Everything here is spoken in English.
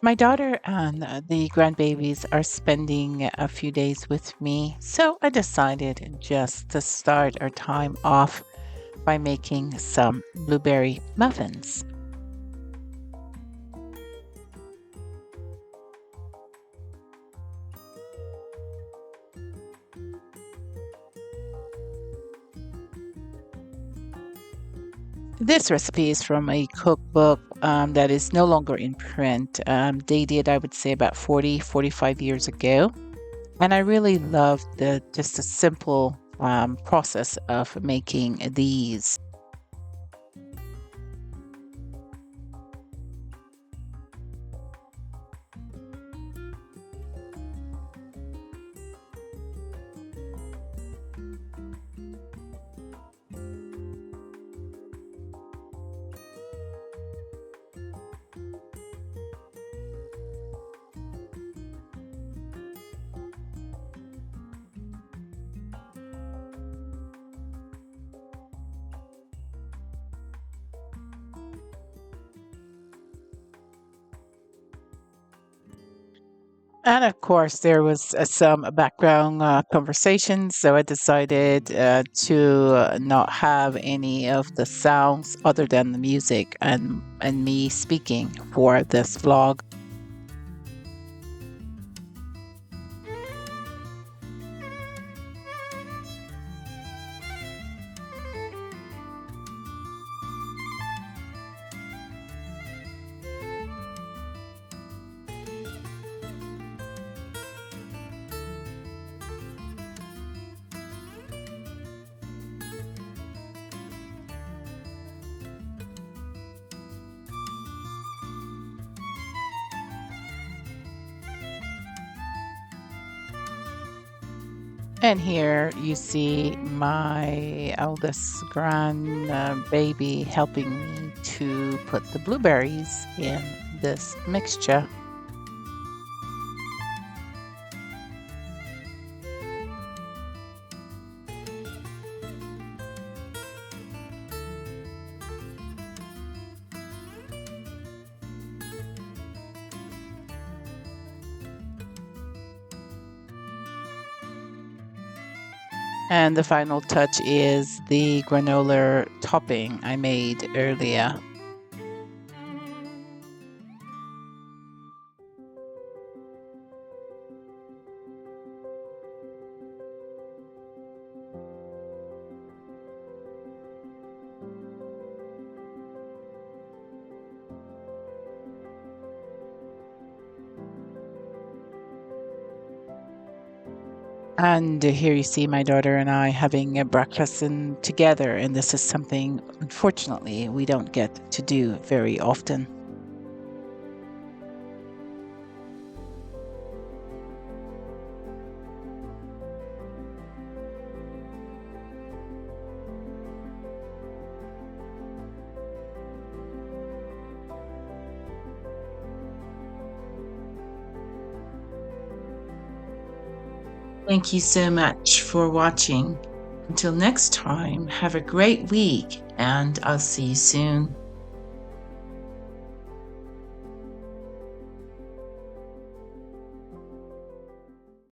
My daughter and the grandbabies are spending a few days with me, so I decided just to start our time off by making some blueberry muffins. This recipe is from a cookbook that is no longer in print, dated, I would say, about 40, 45 years ago. And I really love the just a simple process of making these. And of course, there was some background conversation, so I decided to not have any of the sounds other than the music and me speaking for this vlog. And here you see my eldest grand baby helping me to put the blueberries in this mixture. And the final touch is the granola topping I made earlier. And here you see my daughter and I having a breakfast together, and this is something, unfortunately, we don't get to do very often. Thank you so much for watching. Until next time, have a great week, and I'll see you soon.